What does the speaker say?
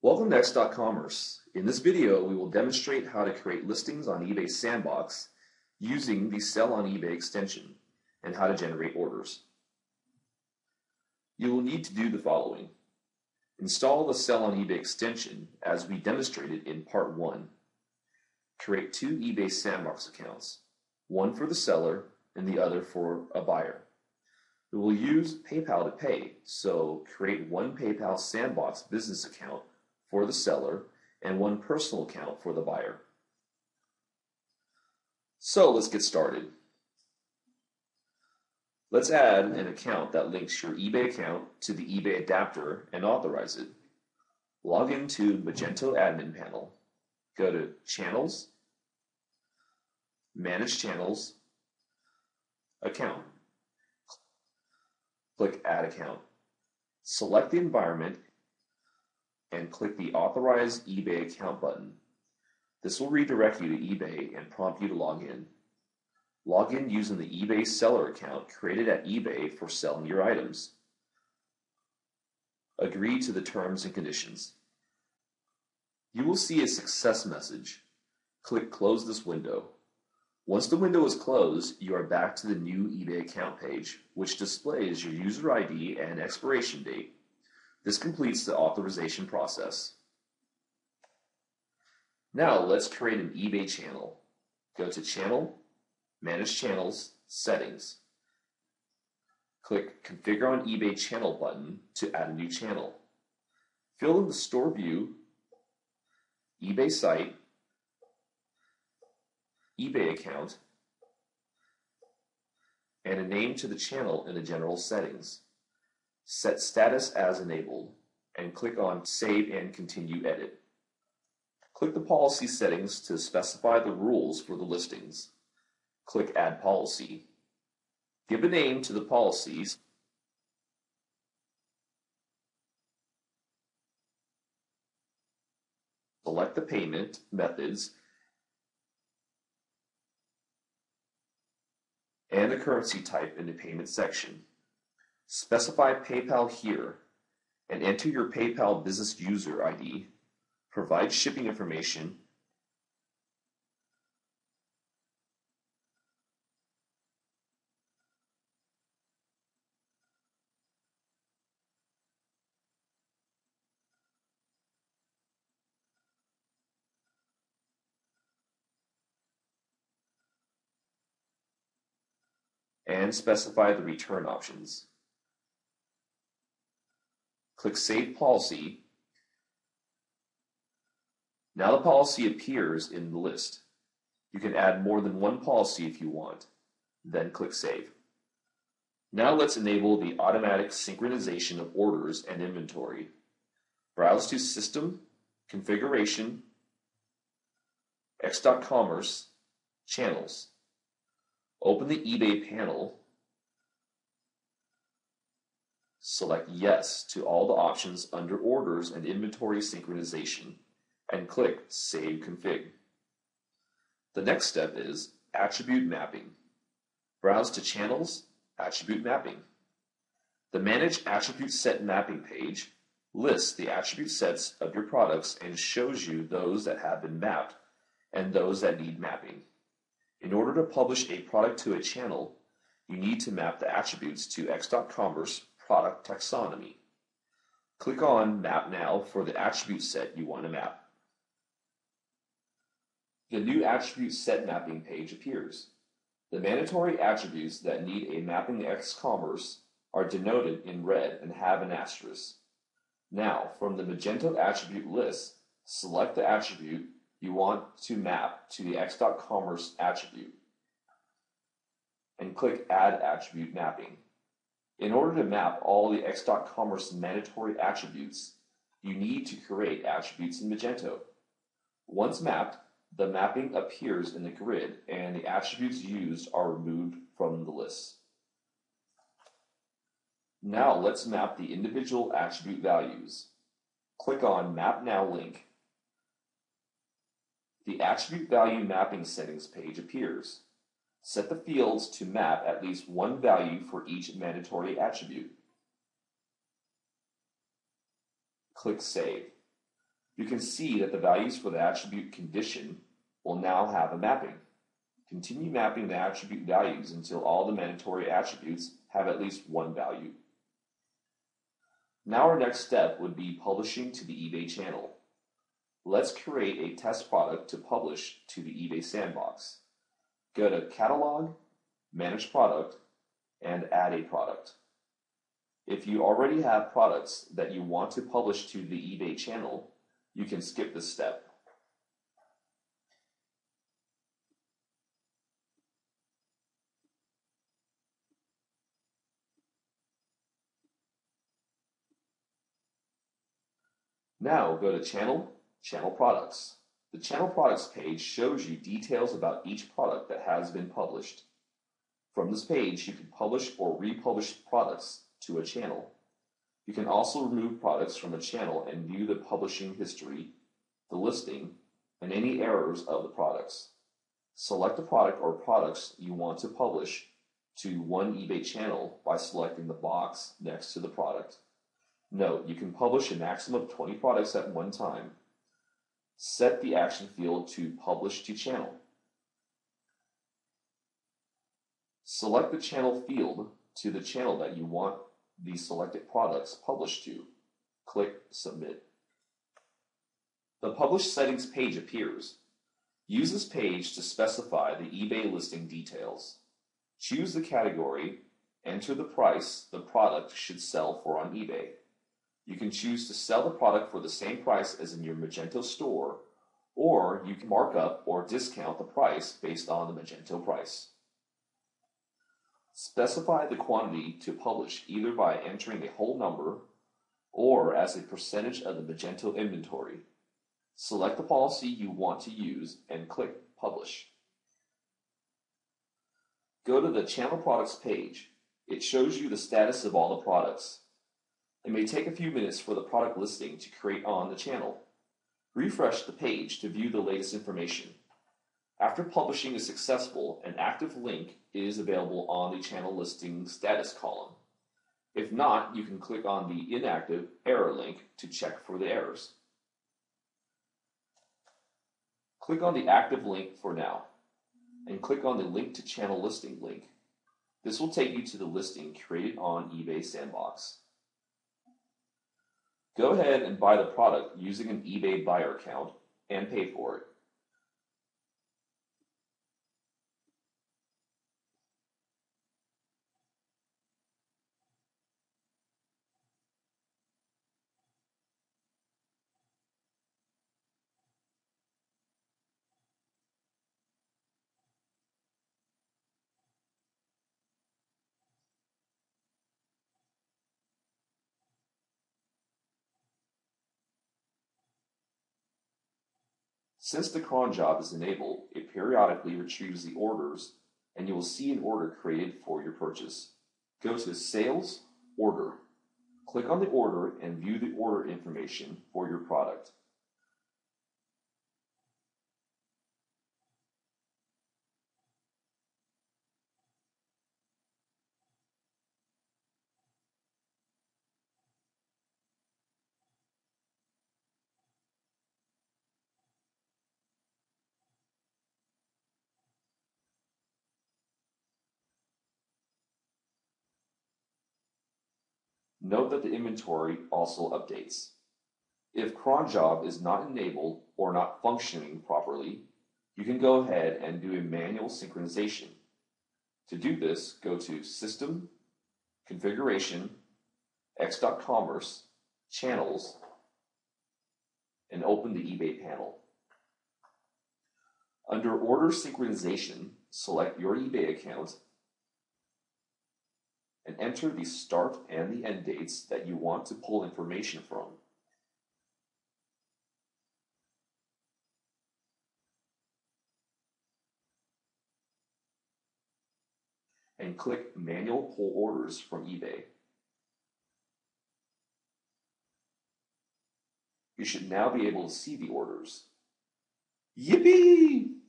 Welcome to X.Commerce. In this video, we will demonstrate how to create listings on eBay Sandbox using the Sell on eBay extension and how to generate orders. You will need to do the following. Install the Sell on eBay extension as we demonstrated in Part 1. Create two eBay Sandbox accounts, one for the seller and the other for a buyer. We will use PayPal to pay, so create one PayPal Sandbox business account for the seller and one personal account for the buyer. So let's get started. Let's add an account that links your eBay account to the eBay adapter and authorize it. Log into Magento admin panel. Go to Channels, Manage Channels, Account. Click Add Account. Select the environment and click the Authorize eBay Account button. This will redirect you to eBay and prompt you to log in. Log in using the eBay seller account created at eBay for selling your items. Agree to the terms and conditions. You will see a success message. Click Close this window. Once the window is closed, you are back to the new eBay account page, which displays your user ID and expiration date. This completes the authorization process. Now let's create an eBay channel. Go to Channel, Manage Channels, Settings. Click Configure on eBay Channel button to add a new channel. Fill in the store view, eBay site, eBay account, and a name to the channel in the general settings. Set status as enabled and click on Save and Continue Edit. Click the policy settings to specify the rules for the listings. Click Add Policy. Give a name to the policies. Select the payment methods and the currency type in the payment section. Specify PayPal here and enter your PayPal business user ID. Provide shipping information and specify the return options. Click Save Policy. Now the policy appears in the list. You can add more than one policy if you want. Then click Save. Now let's enable the automatic synchronization of orders and inventory. Browse to System, Configuration, X.Commerce, Channels. Open the eBay panel. Select Yes to all the options under Orders and Inventory Synchronization and click Save Config. The next step is Attribute Mapping. Browse to Channels, Attribute Mapping. The Manage Attribute Set Mapping page lists the attribute sets of your products and shows you those that have been mapped and those that need mapping. In order to publish a product to a channel, you need to map the attributes to X.Commerce product taxonomy. Click on Map Now for the attribute set you want to map. The new attribute set mapping page appears. The mandatory attributes that need a mapping to X.Commerce are denoted in red and have an asterisk. Now, from the Magento attribute list, select the attribute you want to map to the X.Commerce attribute and click Add Attribute Mapping. In order to map all the X.Commerce mandatory attributes, you need to create attributes in Magento. Once mapped, the mapping appears in the grid and the attributes used are removed from the list. Now let's map the individual attribute values. Click on Map Now link. The Attribute Value Mapping Settings page appears. Set the fields to map at least one value for each mandatory attribute. Click Save. You can see that the values for the attribute condition will now have a mapping. Continue mapping the attribute values until all the mandatory attributes have at least one value. Now our next step would be publishing to the eBay channel. Let's create a test product to publish to the eBay sandbox. Go to Catalog, Manage Product, and Add a Product. If you already have products that you want to publish to the eBay channel, you can skip this step. Now go to Channel, Channel Products. The Channel Products page shows you details about each product that has been published. From this page, you can publish or republish products to a channel. You can also remove products from a channel and view the publishing history, the listing, and any errors of the products. Select the product or products you want to publish to one eBay channel by selecting the box next to the product. Note, you can publish a maximum of 20 products at one time. Set the action field to Publish to Channel. Select the channel field to the channel that you want the selected products published to. Click Submit. The Publish Settings page appears. Use this page to specify the eBay listing details. Choose the category, enter the price the product should sell for on eBay. You can choose to sell the product for the same price as in your Magento store, or you can mark up or discount the price based on the Magento price. Specify the quantity to publish either by entering a whole number or as a percentage of the Magento inventory. Select the policy you want to use and click Publish. Go to the Channel Products page. It shows you the status of all the products. It may take a few minutes for the product listing to create on the channel. Refresh the page to view the latest information. After publishing is successful, an active link is available on the channel listing status column. If not, you can click on the inactive error link to check for the errors. Click on the active link for now, and click on the Link to Channel Listing link. This will take you to the listing created on eBay Sandbox. Go ahead and buy the product using an eBay buyer account and pay for it. Since the cron job is enabled, it periodically retrieves the orders, and you will see an order created for your purchase. Go to Sales, Order. Click on the order and view the order information for your product. Note that the inventory also updates. If cron job is not enabled or not functioning properly, you can go ahead and do a manual synchronization. To do this, go to System, Configuration, X.Commerce, Channels, and open the eBay panel. Under Order Synchronization, select your eBay account and enter the start and the end dates that you want to pull information from. And click Manual Pull Orders from eBay. You should now be able to see the orders. Yippee!